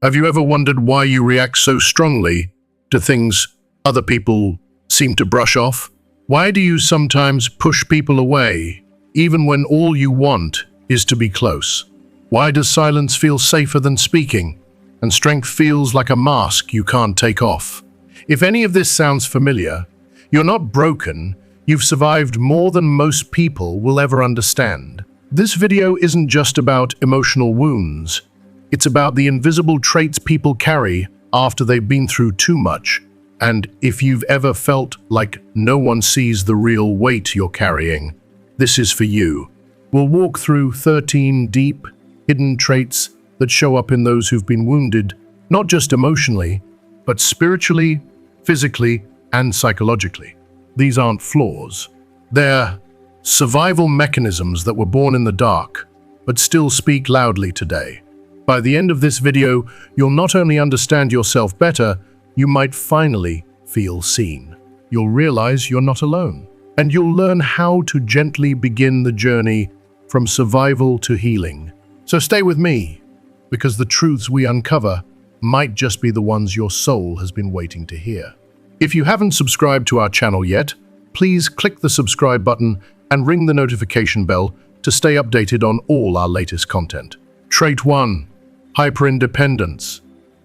Have you ever wondered why you react so strongly to things other people seem to brush off? Why do you sometimes push people away, even when all you want is to be close? Why does silence feel safer than speaking, and strength feels like a mask you can't take off? If any of this sounds familiar, you're not broken, you've survived more than most people will ever understand. This video isn't just about emotional wounds. It's about the invisible traits people carry after they've been through too much. And if you've ever felt like no one sees the real weight you're carrying, this is for you. We'll walk through 13 deep, hidden traits that show up in those who've been wounded, not just emotionally, but spiritually, physically, and psychologically. These aren't flaws. They're survival mechanisms that were born in the dark, but still speak loudly today. By the end of this video, you'll not only understand yourself better, you might finally feel seen. You'll realize you're not alone, and you'll learn how to gently begin the journey from survival to healing. So stay with me, because the truths we uncover might just be the ones your soul has been waiting to hear. If you haven't subscribed to our channel yet, please click the subscribe button and ring the notification bell to stay updated on all our latest content. Trait 1. Hyperindependence.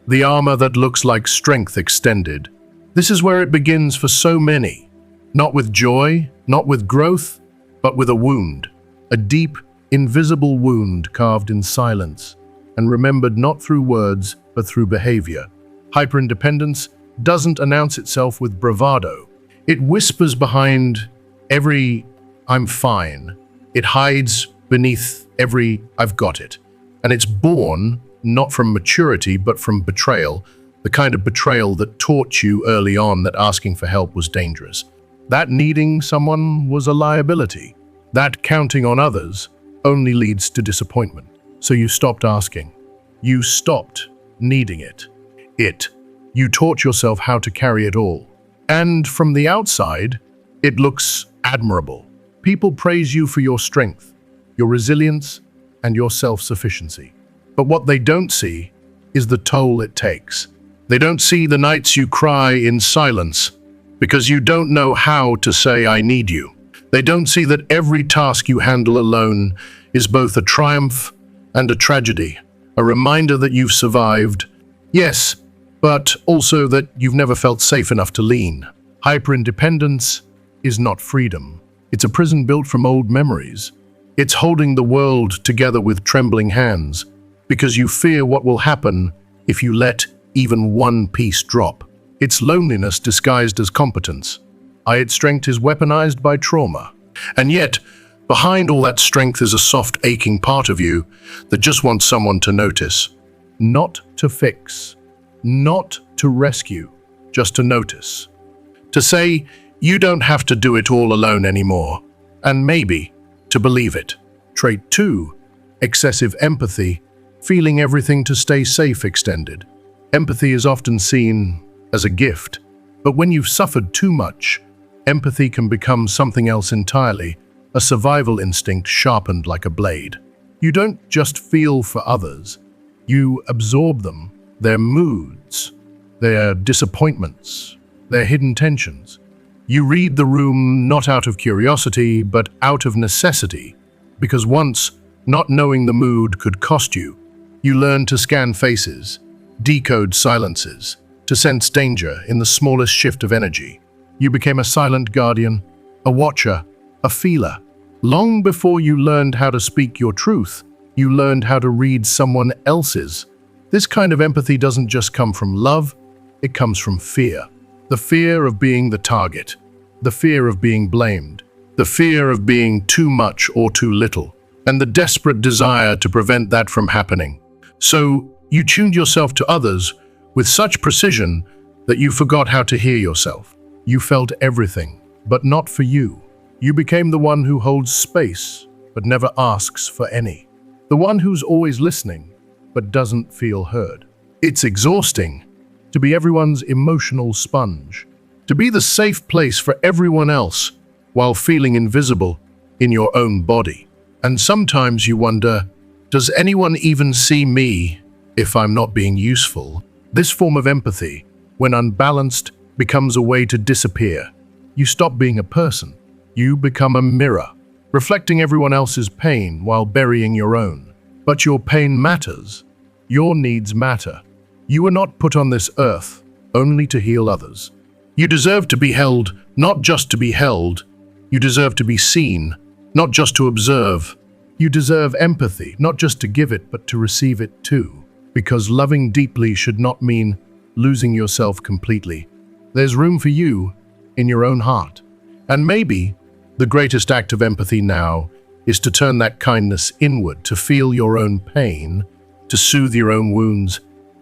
The armor that looks like strength extended. This is where it begins for so many. Not with joy, not with growth, but with a wound. A deep, invisible wound carved in silence and remembered not through words, but through behavior. Hyperindependence doesn't announce itself with bravado. It whispers behind every "I'm fine." It hides beneath every "I've got it." And it's born not from maturity, but from betrayal, the kind of betrayal that taught you early on that asking for help was dangerous, that needing someone was a liability, that counting on others only leads to disappointment. So you stopped asking. You stopped needing it. You taught yourself how to carry it all. And from the outside, it looks admirable. People praise you for your strength, your resilience, and your self-sufficiency. But what they don't see is the toll it takes. They don't see the nights you cry in silence because you don't know how to say "I need you." They don't see that every task you handle alone is both a triumph and a tragedy, a reminder that you've survived, yes, but also that you've never felt safe enough to lean. Hyperindependence is not freedom. It's a prison built from old memories. It's holding the world together with trembling hands, because you fear what will happen if you let even one piece drop. It's loneliness disguised as competence. Its strength is weaponized by trauma. And yet, behind all that strength is a soft, aching part of you that just wants someone to notice. Not to fix, not to rescue, just to notice. To say, you don't have to do it all alone anymore, and maybe to believe it. Trait 2. Excessive empathy. Feeling everything to stay safe extended. Empathy is often seen as a gift, but when you've suffered too much, empathy can become something else entirely, a survival instinct sharpened like a blade. You don't just feel for others, you absorb them, their moods, their disappointments, their hidden tensions. You read the room not out of curiosity, but out of necessity, because once, not knowing the mood could cost you. You learn to scan faces, decode silences, to sense danger in the smallest shift of energy. You became a silent guardian, a watcher, a feeler. Long before you learned how to speak your truth, you learned how to read someone else's. This kind of empathy doesn't just come from love, it comes from fear. The fear of being the target, the fear of being blamed, the fear of being too much or too little, and the desperate desire to prevent that from happening. So you tuned yourself to others with such precision that you forgot how to hear yourself. You felt everything, but not for you. You became the one who holds space, but never asks for any. The one who's always listening, but doesn't feel heard. It's exhausting to be everyone's emotional sponge, to be the safe place for everyone else while feeling invisible in your own body. And sometimes you wonder, does anyone even see me? if I'm not being useful? This form of empathy, when unbalanced, becomes a way to disappear. You stop being a person. You become a mirror, reflecting everyone else's pain while burying your own. But your pain matters. Your needs matter. You were not put on this earth only to heal others. You deserve to be held, not just to be held. You deserve to be seen, not just to observe. You deserve empathy, not just to give it, but to receive it too. Because loving deeply should not mean losing yourself completely. There's room for you in your own heart. And maybe the greatest act of empathy now is to turn that kindness inward, to feel your own pain, to soothe your own wounds,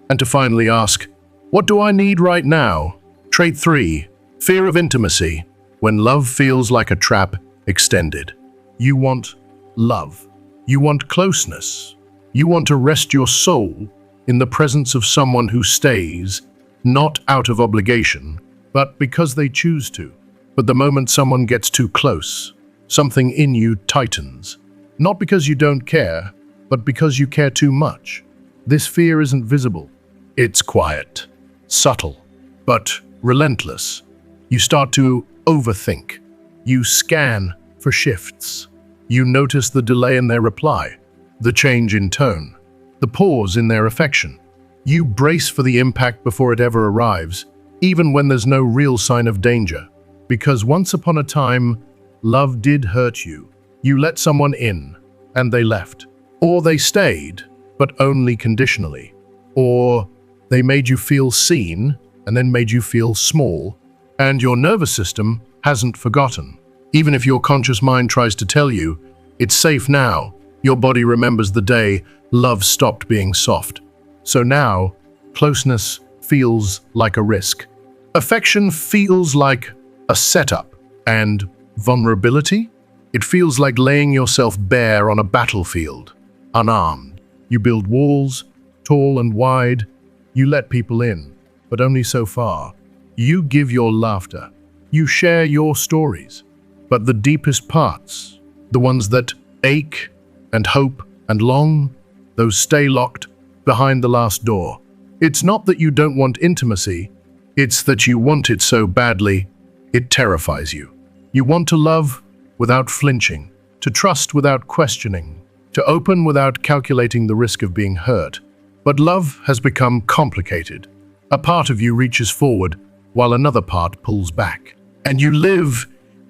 and to finally ask, what do I need right now? Trait 3, fear of intimacy. When love feels like a trap extended. You want love. You want closeness. You want to rest your soul in the presence of someone who stays, not out of obligation, but because they choose to. But the moment someone gets too close, something in you tightens. Not because you don't care, but because you care too much. This fear isn't visible. It's quiet, subtle, but relentless. You start to overthink. You scan for shifts. You notice the delay in their reply, the change in tone, the pause in their affection. You brace for the impact before it ever arrives, even when there's no real sign of danger. Because once upon a time, love did hurt you. You let someone in, and they left. Or they stayed, but only conditionally. Or they made you feel seen, and then made you feel small, and your nervous system hasn't forgotten. Even if your conscious mind tries to tell you, it's safe now, your body remembers the day love stopped being soft. So now, closeness feels like a risk. Affection feels like a setup. And vulnerability? It feels like laying yourself bare on a battlefield, unarmed. You build walls, tall and wide. You let people in, but only so far. You give your laughter. You share your stories. But the deepest parts, the ones that ache and hope and long, those stay locked behind the last door. It's not that you don't want intimacy, it's that you want it so badly, it terrifies you. You want to love without flinching, to trust without questioning, to open without calculating the risk of being hurt. But love has become complicated. A part of you reaches forward while another part pulls back. And you live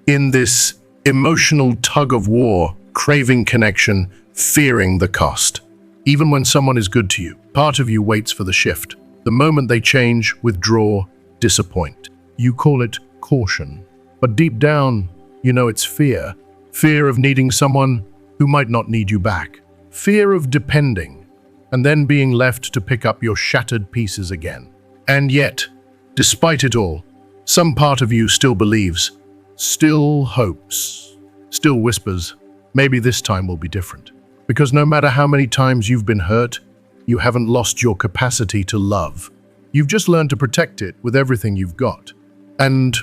in this emotional tug of war, craving connection, fearing the cost. Even when someone is good to you, part of you waits for the shift. The moment they change, withdraw, disappoint. You call it caution. But deep down, you know it's fear. Fear of needing someone who might not need you back. Fear of depending, and then being left to pick up your shattered pieces again. And yet, despite it all, some part of you still believes, still hopes, still whispers, maybe this time will be different. Because no matter how many times you've been hurt, you haven't lost your capacity to love. You've just learned to protect it with everything you've got. And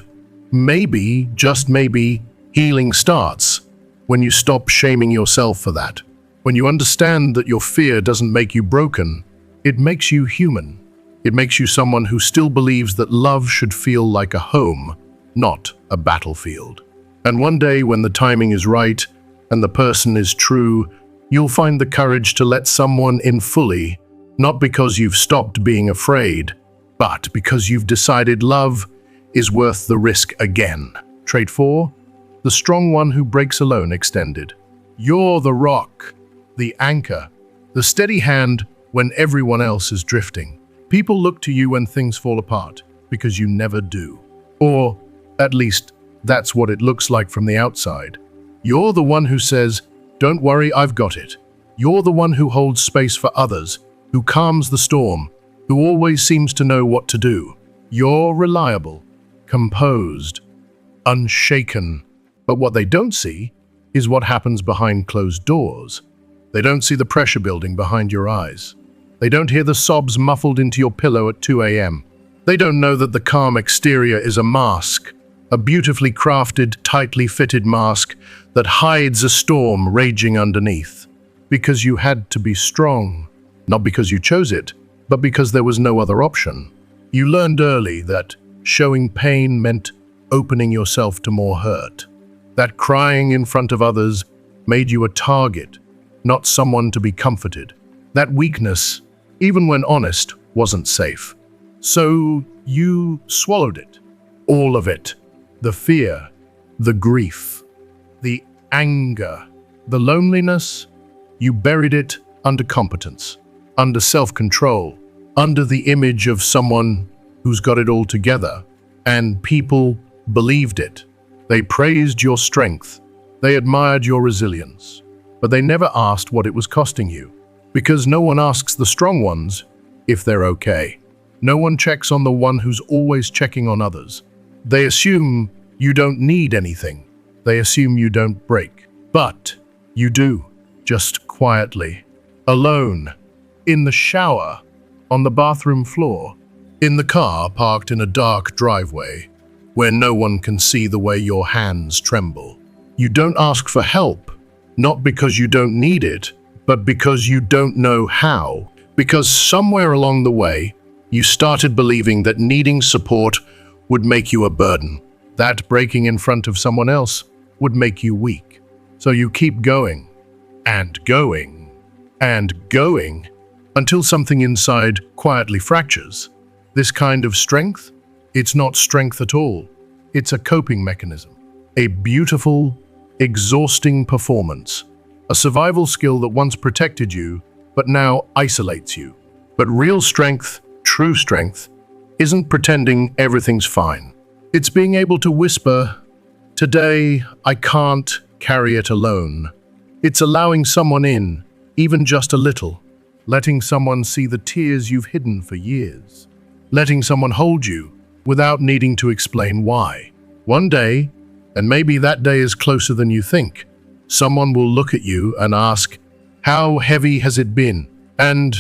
maybe, just maybe, healing starts when you stop shaming yourself for that. When you understand that your fear doesn't make you broken, it makes you human. It makes you someone who still believes that love should feel like a home, not a battlefield. And one day when the timing is right and the person is true, you'll find the courage to let someone in fully, not because you've stopped being afraid, but because you've decided love is worth the risk again. Trait 4, the strong one who breaks alone extended. You're the rock, the anchor, the steady hand when everyone else is drifting. People look to you when things fall apart, because you never do. Or, at least, that's what it looks like from the outside. You're the one who says, "Don't worry, I've got it." You're the one who holds space for others, who calms the storm, who always seems to know what to do. You're reliable, composed, unshaken. But what they don't see is what happens behind closed doors. They don't see the pressure building behind your eyes. They don't hear the sobs muffled into your pillow at 2 a.m. They don't know that the calm exterior is a mask, a beautifully crafted, tightly fitted mask that hides a storm raging underneath. Because you had to be strong. not because you chose it, but because there was no other option. You learned early that showing pain meant opening yourself to more hurt, that crying in front of others made you a target, not someone to be comforted, that weakness, even when honest, wasn't safe. So you swallowed it, all of it, the fear, the grief, the anger, the loneliness. You buried it under competence, under self-control, under the image of someone who's got it all together. And people believed it. They praised your strength. They admired your resilience. But they never asked what it was costing you. Because no one asks the strong ones if they're okay. No one checks on the one who's always checking on others. They assume you don't need anything. They assume you don't break. But you do, just quietly, alone, in the shower, on the bathroom floor, in the car parked in a dark driveway, where no one can see the way your hands tremble. You don't ask for help, not because you don't need it, but because you don't know how. Because somewhere along the way, you started believing that needing support would make you a burden, that breaking in front of someone else would make you weak. So you keep going, and going, and going, until something inside quietly fractures. This kind of strength, it's not strength at all. It's a coping mechanism, a beautiful, exhausting performance, a survival skill that once protected you, but now isolates you. But real strength, true strength, isn't pretending everything's fine. It's being able to whisper, "Today, I can't carry it alone." It's allowing someone in, even just a little, letting someone see the tears you've hidden for years, letting someone hold you without needing to explain why. One day, and maybe that day is closer than you think, someone will look at you and ask, "How heavy has it been?" And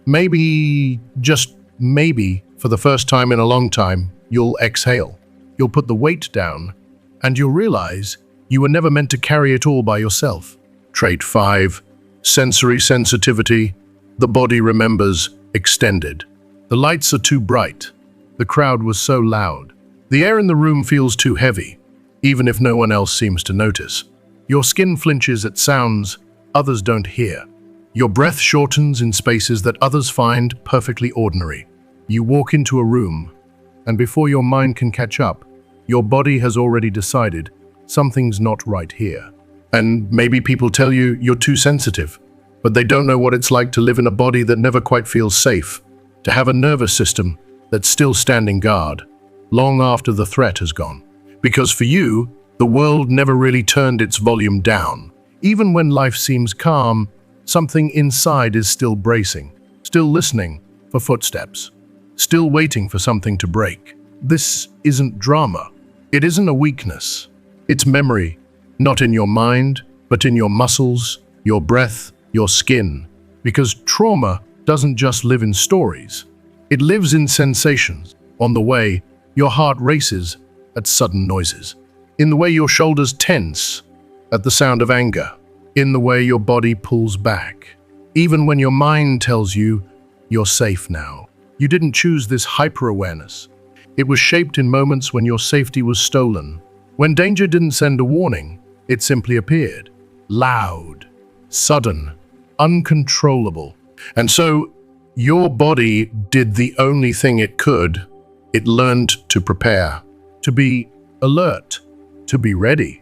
maybe, just maybe, for the first time in a long time, you'll exhale. You'll put the weight down, and you'll realize you were never meant to carry it all by yourself. Trait 5, sensory sensitivity. The body remembers extended. The lights are too bright. The crowd was so loud. The air in the room feels too heavy, even if no one else seems to notice. Your skin flinches at sounds others don't hear. Your breath shortens in spaces that others find perfectly ordinary. You walk into a room, and before your mind can catch up, your body has already decided something's not right here. And maybe people tell you you're too sensitive, but they don't know what it's like to live in a body that never quite feels safe, to have a nervous system that's still standing guard, long after the threat has gone. Because for you, the world never really turned its volume down. Even when life seems calm, something inside is still bracing, still listening for footsteps, still waiting for something to break. This isn't drama. It isn't a weakness. It's memory, not in your mind, but in your muscles, your breath, your skin. Because trauma doesn't just live in stories. It lives in sensations. On the way, your heart races at sudden noises. In the way your shoulders tense at the sound of anger. In the way your body pulls back. Even when your mind tells you you're safe now. You didn't choose this hyper-awareness. It was shaped in moments when your safety was stolen. When danger didn't send a warning, it simply appeared. Loud, sudden, uncontrollable. And so, your body did the only thing it could. It learned to prepare, to be alert, to be ready,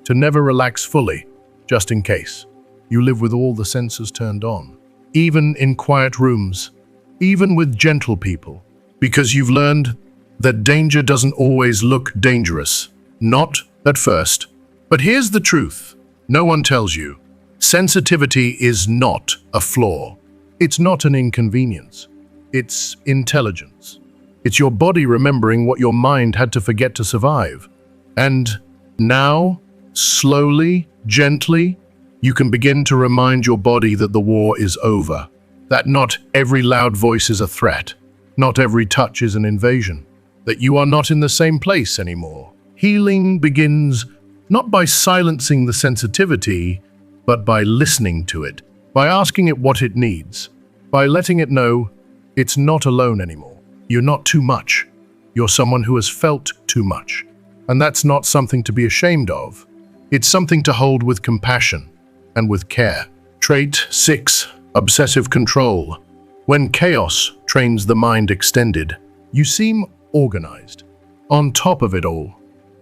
to never relax fully, just in case. You live with all the senses turned on, even in quiet rooms, even with gentle people, because you've learned that danger doesn't always look dangerous. Not at first. But here's the truth. No one tells you. Sensitivity is not a flaw. It's not an inconvenience. It's intelligence. It's your body remembering what your mind had to forget to survive. And now, slowly, gently, you can begin to remind your body that the war is over. That not every loud voice is a threat. Not every touch is an invasion. That you are not in the same place anymore. Healing begins not by silencing the sensitivity, but by listening to it, by asking it what it needs, by letting it know it's not alone anymore. You're not too much. You're someone who has felt too much. And that's not something to be ashamed of. It's something to hold with compassion and with care. Trait 6. Obsessive control. When chaos trains the mind extended, you seem organized. On top of it all,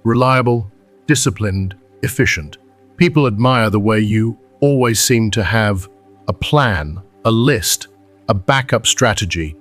reliable, disciplined, efficient. People admire the way you always seem to have a plan, a list, a backup strategy,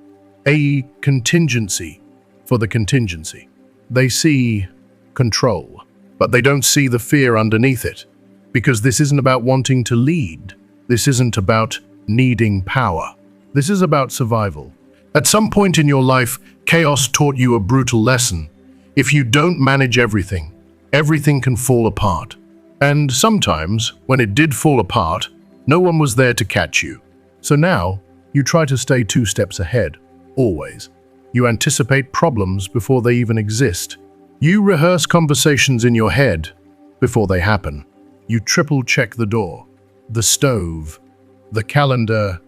a contingency for the contingency. They see control, but they don't see the fear underneath it, because this isn't about wanting to lead. This isn't about needing power. This is about survival. At some point in your life, chaos taught you a brutal lesson. If you don't manage everything, everything can fall apart. And sometimes, when it did fall apart, no one was there to catch you. So now, you try to stay 2 steps ahead, always. You anticipate problems before they even exist. You rehearse conversations in your head before they happen. You triple-check the door, the stove, the calendar,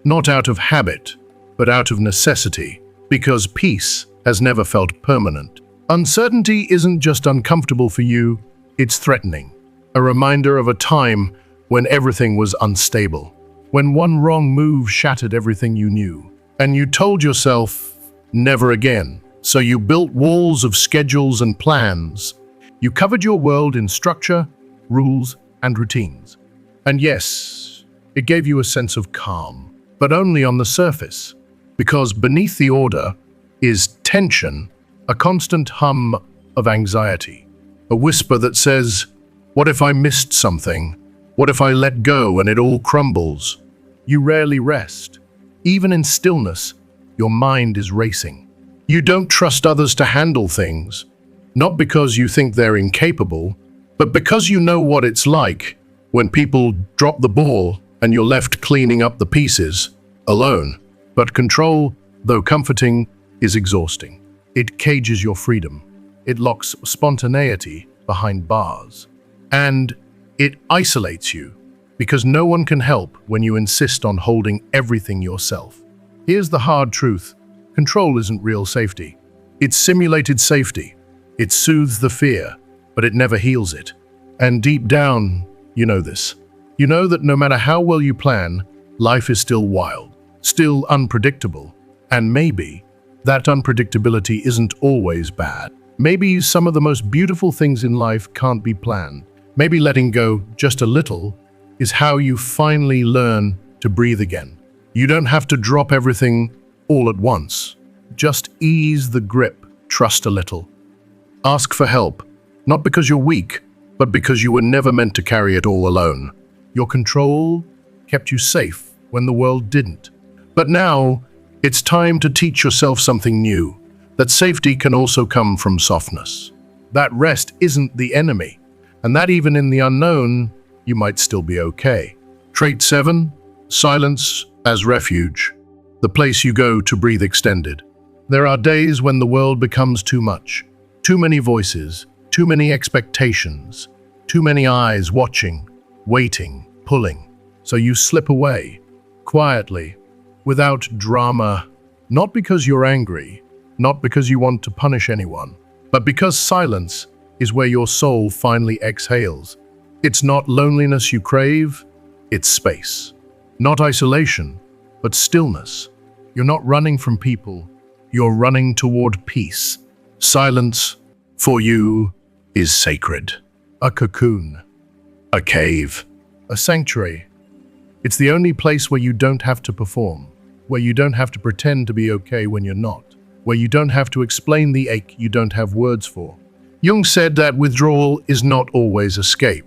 not out of habit, but out of necessity, because peace has never felt permanent. Uncertainty isn't just uncomfortable for you, it's threatening. A reminder of a time when everything was unstable, when one wrong move shattered everything you knew, and you told yourself, never again. So you built walls of schedules and plans. You covered your world in structure, rules, and routines. And yes, it gave you a sense of calm, but only on the surface, because beneath the order is tension, a constant hum of anxiety, a whisper that says, what if I missed something? What if I let go and it all crumbles? You rarely rest. Even in stillness, your mind is racing. You don't trust others to handle things, not because you think they're incapable, but because you know what it's like when people drop the ball and you're left cleaning up the pieces, alone. But control, though comforting, is exhausting. It cages your freedom. It locks spontaneity behind bars. And it isolates you, because no one can help when you insist on holding everything yourself. Here's the hard truth. Control isn't real safety. It's simulated safety. It soothes the fear, but it never heals it. And deep down, you know this. You know that no matter how well you plan, life is still wild, still unpredictable. And maybe that unpredictability isn't always bad. Maybe some of the most beautiful things in life can't be planned. Maybe letting go just a little is how you finally learn to breathe again. You don't have to drop everything all at once. Just ease the grip, trust a little. Ask for help, not because you're weak, but because you were never meant to carry it all alone. Your control kept you safe when the world didn't. But now, it's time to teach yourself something new, that safety can also come from softness. That rest isn't the enemy, and that even in the unknown, you might still be okay. Trait 7, silence as refuge, the place you go to breathe extended. There are days when the world becomes too much, too many voices, too many expectations, too many eyes watching, waiting, pulling. So you slip away, quietly, without drama, not because you're angry, not because you want to punish anyone, but because silence is where your soul finally exhales. It's not loneliness you crave, it's space. Not isolation, but stillness. You're not running from people, you're running toward peace. Silence, for you, is sacred. A cocoon, a cave, a sanctuary. It's the only place where you don't have to perform, where you don't have to pretend to be okay when you're not, where you don't have to explain the ache you don't have words for. Jung said that withdrawal is not always escape.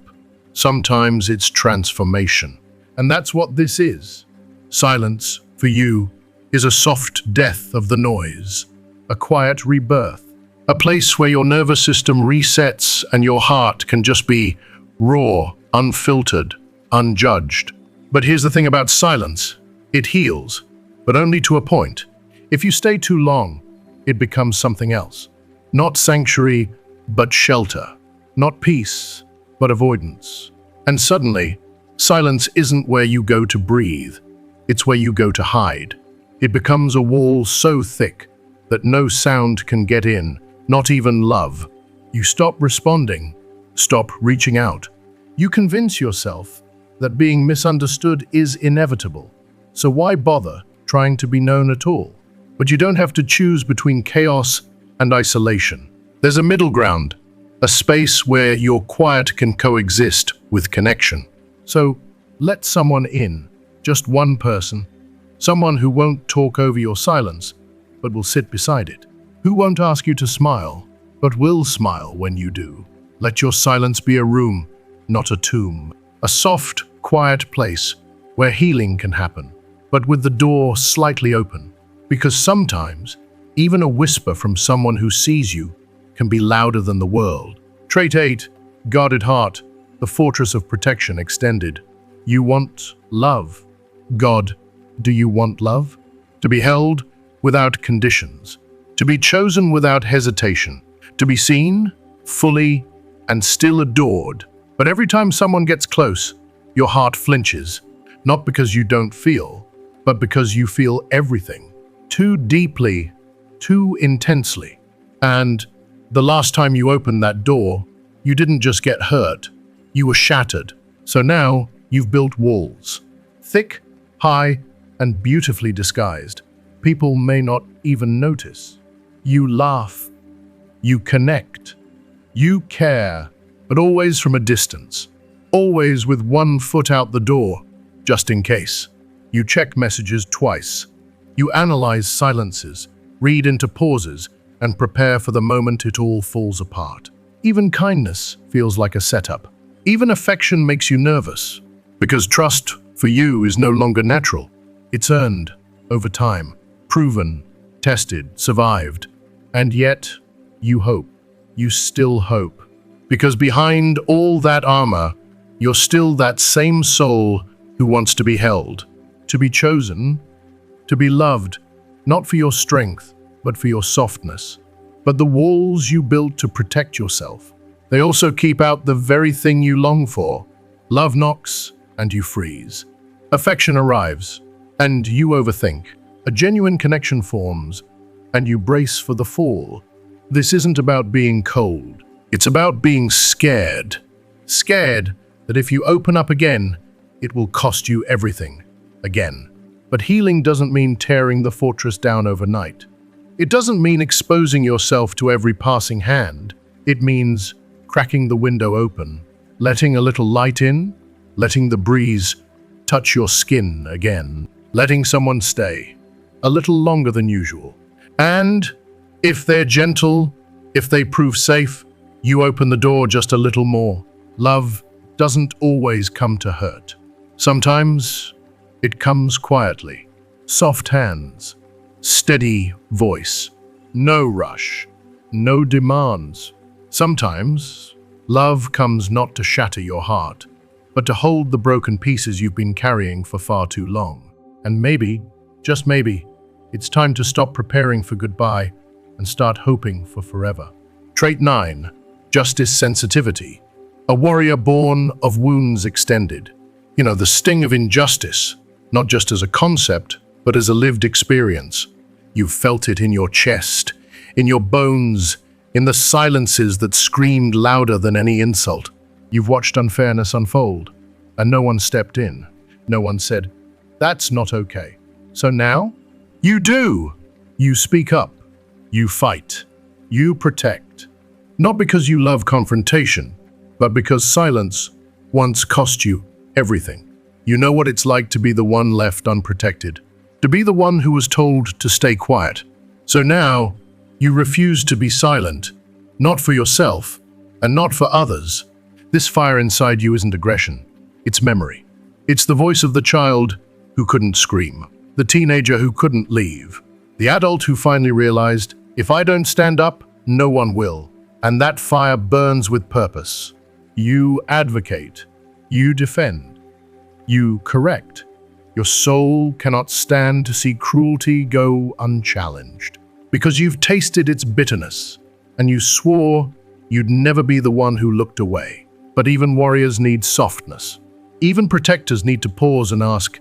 Sometimes it's transformation. And that's what this is. Silence, for you, is a soft death of the noise, a quiet rebirth, a place where your nervous system resets and your heart can just be raw, unfiltered, unjudged. But here's the thing about silence. It heals, but only to a point. If you stay too long, it becomes something else. Not sanctuary, but shelter. Not peace, but avoidance. And suddenly, silence isn't where you go to breathe. It's where you go to hide. It becomes a wall so thick that no sound can get in, not even love. You stop responding, stop reaching out. You convince yourself that being misunderstood is inevitable. So why bother trying to be known at all? But you don't have to choose between chaos and isolation. There's a middle ground, a space where your quiet can coexist with connection. So let someone in, just one person, someone who won't talk over your silence, but will sit beside it, who won't ask you to smile, but will smile when you do. Let your silence be a room, not a tomb, a soft, quiet place where healing can happen, but with the door slightly open, because sometimes even a whisper from someone who sees you can be louder than the world. Trait 8, guarded heart, the fortress of protection extended. You want love. God, do you want love? To be held without conditions, to be chosen without hesitation, to be seen fully and still adored. But every time someone gets close, your heart flinches, not because you don't feel, but because you feel everything, too deeply, too intensely. And the last time you opened that door, you didn't just get hurt, you were shattered. So now you've built walls, thick, high, and beautifully disguised. People may not even notice. You laugh, you connect, you care, but always from a distance, always with one foot out the door, just in case. You check messages twice. You analyze silences, read into pauses, and prepare for the moment it all falls apart. Even kindness feels like a setup. Even affection makes you nervous, because trust for you is no longer natural. It's earned over time, proven, tested, survived. And yet, you hope. You still hope. Because behind all that armor, you're still that same soul who wants to be held, to be chosen, to be loved, not for your strength, but for your softness. But the walls you built to protect yourself, they also keep out the very thing you long for. Love knocks, and you freeze. Affection arrives, and you overthink. A genuine connection forms, and you brace for the fall. This isn't about being cold. It's about being scared. Scared that if you open up again, it will cost you everything. Again. But healing doesn't mean tearing the fortress down overnight. It doesn't mean exposing yourself to every passing hand. It means cracking the window open, letting a little light in, letting the breeze touch your skin again, letting someone stay a little longer than usual. And if they're gentle, if they prove safe, you open the door just a little more. Love doesn't always come to hurt. Sometimes it comes quietly. Soft hands, steady voice, no rush, no demands. Sometimes love comes not to shatter your heart, but to hold the broken pieces you've been carrying for far too long. And maybe, just maybe, it's time to stop preparing for goodbye and start hoping for forever. Trait 9, justice sensitivity. A warrior born of wounds extended. You know, the sting of injustice, not just as a concept, but as a lived experience. You've felt it in your chest, in your bones, in the silences that screamed louder than any insult. You've watched unfairness unfold, and no one stepped in. No one said, "That's not okay." So now, you do. You speak up. You fight. You protect. Not because you love confrontation, but because silence once cost you everything. You know what it's like to be the one left unprotected, to be the one who was told to stay quiet. So now, you refuse to be silent, not for yourself, and not for others. This fire inside you isn't aggression, it's memory. It's the voice of the child who couldn't scream, the teenager who couldn't leave, the adult who finally realized, if I don't stand up, no one will. And that fire burns with purpose. You advocate, you defend, you correct. Your soul cannot stand to see cruelty go unchallenged, because you've tasted its bitterness, and you swore you'd never be the one who looked away. But even warriors need softness. Even protectors need to pause and ask,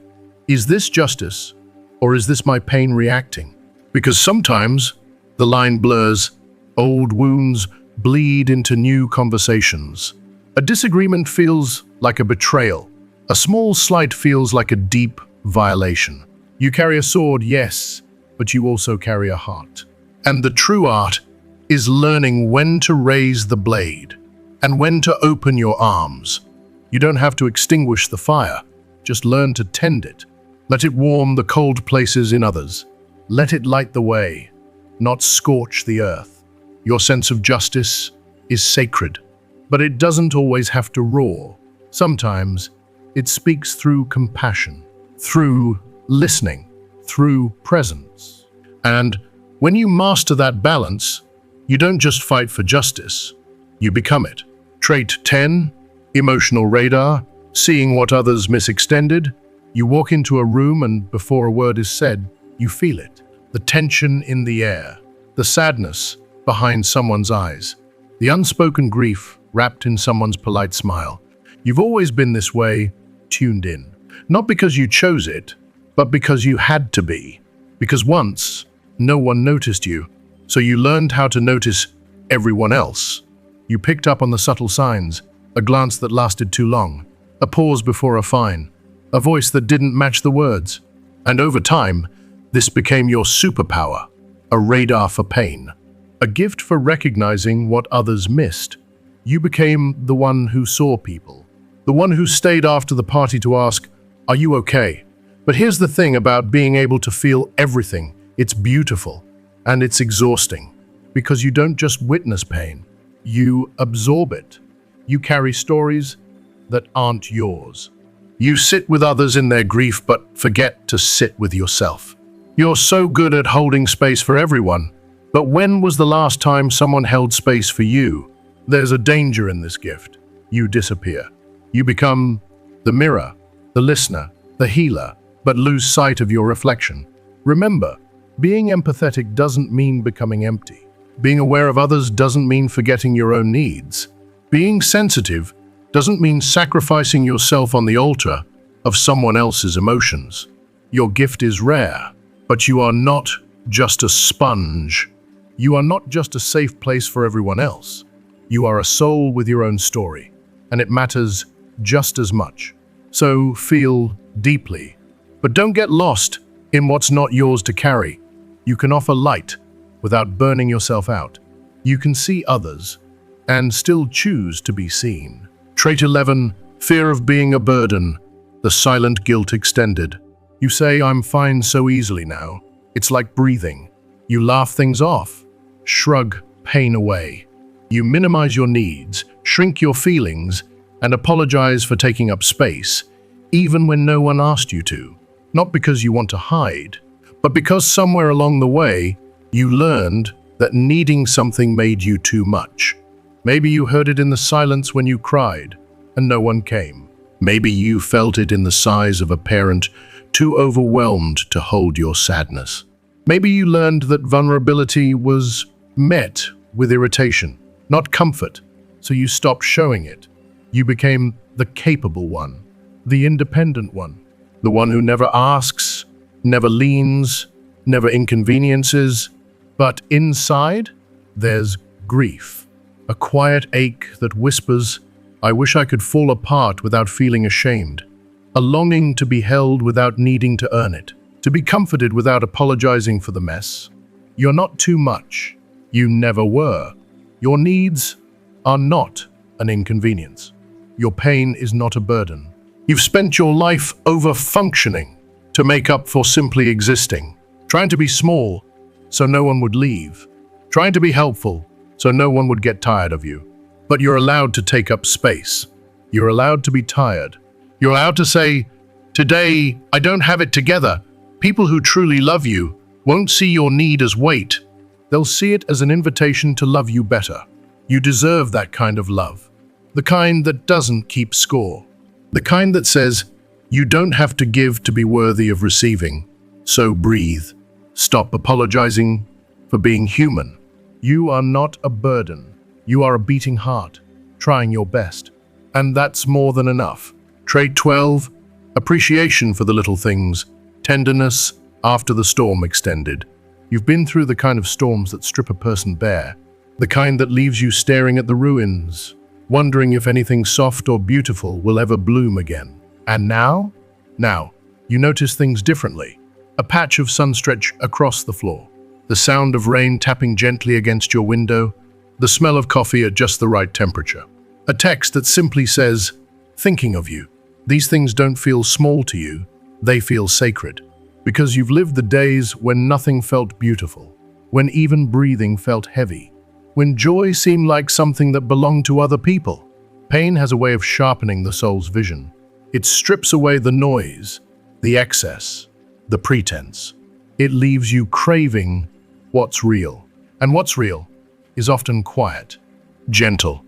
Is this justice, or is this my pain reacting? Because sometimes the line blurs, old wounds bleed into new conversations. A disagreement feels like a betrayal. A small slight feels like a deep violation. You carry a sword, yes, but you also carry a heart. And the true art is learning when to raise the blade and when to open your arms. You don't have to extinguish the fire, just learn to tend it. Let it warm the cold places in others. Let it light the way, not scorch the earth. Your sense of justice is sacred, but it doesn't always have to roar. Sometimes it speaks through compassion, through listening, through presence. And when you master that balance, you don't just fight for justice, you become it. Trait 10, emotional radar, seeing what others miss extended. You walk into a room and before a word is said, you feel it. The tension in the air, the sadness behind someone's eyes, the unspoken grief wrapped in someone's polite smile. You've always been this way, tuned in. Not because you chose it, but because you had to be. Because once, no one noticed you, so you learned how to notice everyone else. You picked up on the subtle signs, a glance that lasted too long, a pause before a fine, a voice that didn't match the words. And over time, this became your superpower, a radar for pain, a gift for recognizing what others missed. You became the one who saw people, the one who stayed after the party to ask, "Are you okay?" But here's the thing about being able to feel everything. It's beautiful, and it's exhausting, because you don't just witness pain, you absorb it. You carry stories that aren't yours. You sit with others in their grief, but forget to sit with yourself. You're so good at holding space for everyone, but when was the last time someone held space for you? There's a danger in this gift. You disappear. You become the mirror, the listener, the healer, but lose sight of your reflection. Remember, being empathetic doesn't mean becoming empty. Being aware of others doesn't mean forgetting your own needs. Being sensitive doesn't mean sacrificing yourself on the altar of someone else's emotions. Your gift is rare, but you are not just a sponge. You are not just a safe place for everyone else. You are a soul with your own story, and it matters just as much. So feel deeply, but don't get lost in what's not yours to carry. You can offer light without burning yourself out. You can see others and still choose to be seen. Trait 11, fear of being a burden, the silent guilt extended. You say, "I'm fine so easily now." It's like breathing. You laugh things off, shrug pain away. You minimize your needs, shrink your feelings, and apologize for taking up space, even when no one asked you to. Not because you want to hide, but because somewhere along the way, you learned that needing something made you too much. Maybe you heard it in the silence when you cried, and no one came. Maybe you felt it in the sighs of a parent too overwhelmed to hold your sadness. Maybe you learned that vulnerability was met with irritation, not comfort, so you stopped showing it. You became the capable one, the independent one, the one who never asks, never leans, never inconveniences. But inside, there's grief, a quiet ache that whispers, "I wish I could fall apart without feeling ashamed," a longing to be held without needing to earn it, to be comforted without apologizing for the mess. You're not too much. You never were. Your needs are not an inconvenience. Your pain is not a burden. You've spent your life over-functioning to make up for simply existing, trying to be small so no one would leave, trying to be helpful so no one would get tired of you. But you're allowed to take up space. You're allowed to be tired. You're allowed to say, "Today, I don't have it together." People who truly love you won't see your need as weight. They'll see it as an invitation to love you better. You deserve that kind of love. The kind that doesn't keep score. The kind that says, you don't have to give to be worthy of receiving. So breathe. Stop apologizing for being human. You are not a burden. You are a beating heart, trying your best. And that's more than enough. Trait 12, appreciation for the little things, tenderness after the storm extended. You've been through the kind of storms that strip a person bare, the kind that leaves you staring at the ruins, wondering if anything soft or beautiful will ever bloom again. And now, you notice things differently. A patch of sun stretch across the floor, the sound of rain tapping gently against your window, the smell of coffee at just the right temperature. A text that simply says, "Thinking of you." These things don't feel small to you, they feel sacred. Because you've lived the days when nothing felt beautiful, when even breathing felt heavy, when joy seemed like something that belonged to other people. Pain has a way of sharpening the soul's vision. It strips away the noise, the excess, the pretense. It leaves you craving what's real. And what's real is often quiet, gentle,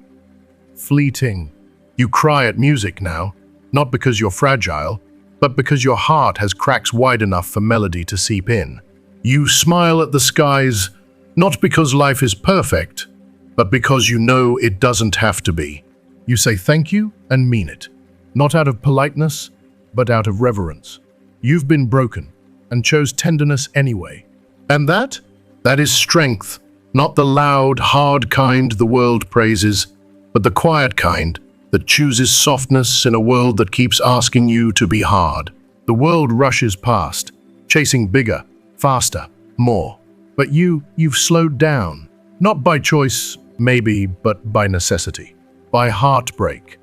fleeting. You cry at music now, not because you're fragile, but because your heart has cracks wide enough for melody to seep in. You smile at the skies, not because life is perfect, but because you know it doesn't have to be. You say thank you and mean it, not out of politeness, but out of reverence. You've been broken and chose tenderness anyway. And that is strength, not the loud, hard kind the world praises, but the quiet kind that chooses softness in a world that keeps asking you to be hard. The world rushes past, chasing bigger, faster, more. But you've slowed down, not by choice, maybe, but by necessity, by heartbreak,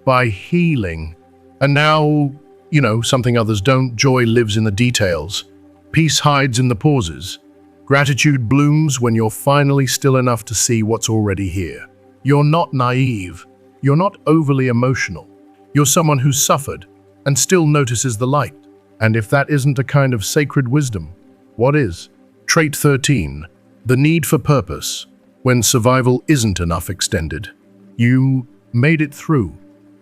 by healing. And now, something others don't. Joy lives in the details. Peace hides in the pauses. Gratitude blooms when you're finally still enough to see what's already here. You're not naive. You're not overly emotional. You're someone who's suffered and still notices the light. And if that isn't a kind of sacred wisdom, what is? Trait 13, the need for purpose, when survival isn't enough extended. You made it through,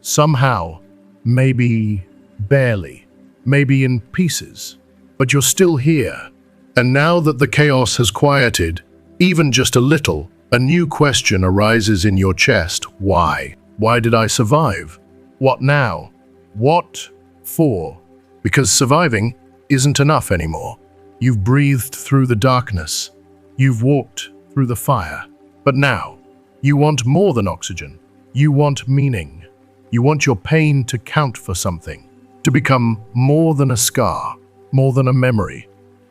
somehow, maybe barely, maybe in pieces, but you're still here. And now that the chaos has quieted, even just a little, a new question arises in your chest. Why? Why did I survive? What now? What for? Because surviving isn't enough anymore. You've breathed through the darkness. You've walked through the fire. But now, you want more than oxygen. You want meaning. You want your pain to count for something, to become more than a scar, more than a memory.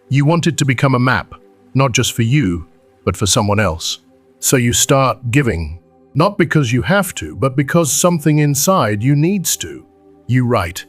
You want it to become a map, not just for you, but for someone else. So you start giving, not because you have to, but because something inside you needs to. You write,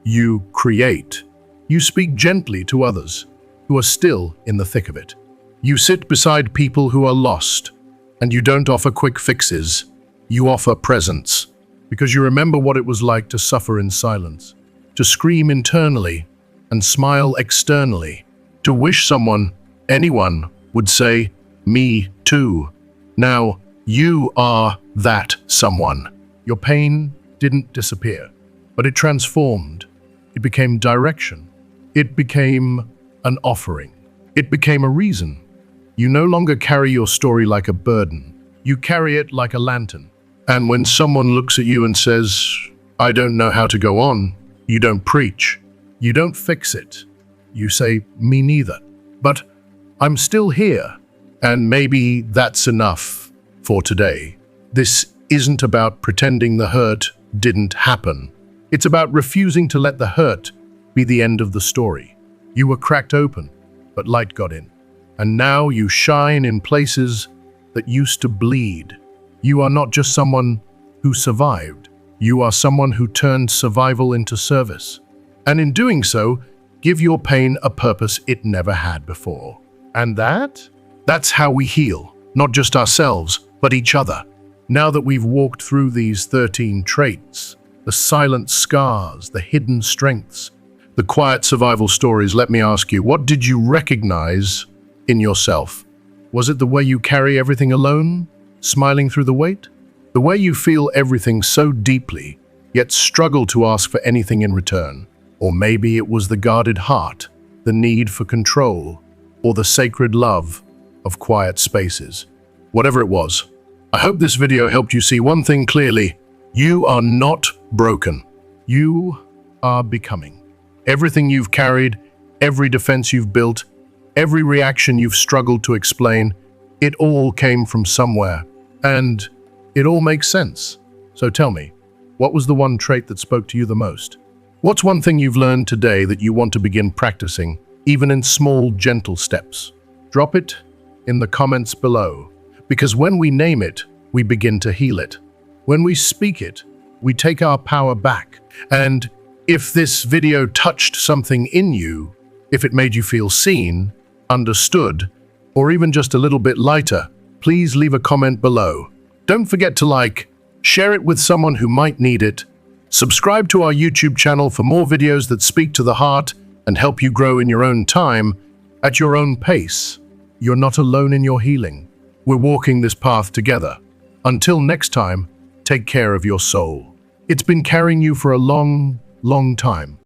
you create, you speak gently to others who are still in the thick of it. You sit beside people who are lost, and you don't offer quick fixes. You offer presence, because you remember what it was like to suffer in silence, to scream internally and smile externally, to wish someone, anyone, would say, "Me too." Now, you are that someone. Your pain didn't disappear, but it transformed. It became direction. It became an offering. It became a reason. You no longer carry your story like a burden. You carry it like a lantern. And when someone looks at you and says, "I don't know how to go on," you don't preach. You don't fix it. You say, "Me neither. But I'm still here." And maybe that's enough for today. This isn't about pretending the hurt didn't happen. It's about refusing to let the hurt be the end of the story. You were cracked open, but light got in. And now you shine in places that used to bleed. You are not just someone who survived. You are someone who turned survival into service. And in doing so, give your pain a purpose it never had before. And that's how we heal, not just ourselves, but each other. Now that we've walked through these 13 traits, the silent scars, the hidden strengths, the quiet survival stories, let me ask you, what did you recognize in yourself? Was it the way you carry everything alone, smiling through the weight? The way you feel everything so deeply, yet struggle to ask for anything in return? Or maybe it was the guarded heart, the need for control, or the sacred love of quiet spaces. Whatever it was, I hope this video helped you see one thing clearly. You are not broken. You are becoming. Everything you've carried, every defense you've built, every reaction you've struggled to explain, it all came from somewhere. And it all makes sense. So tell me, what was the one trait that spoke to you the most? What's one thing you've learned today that you want to begin practicing, even in small, gentle steps? Drop it in the comments below, because when we name it, we begin to heal it. When we speak it, we take our power back. And if this video touched something in you, if it made you feel seen, understood, or even just a little bit lighter, please leave a comment below. Don't forget to like, share it with someone who might need it. Subscribe to our YouTube channel for more videos that speak to the heart and help you grow in your own time, at your own pace. You're not alone in your healing. We're walking this path together. Until next time, take care of your soul. It's been carrying you for a long, long time.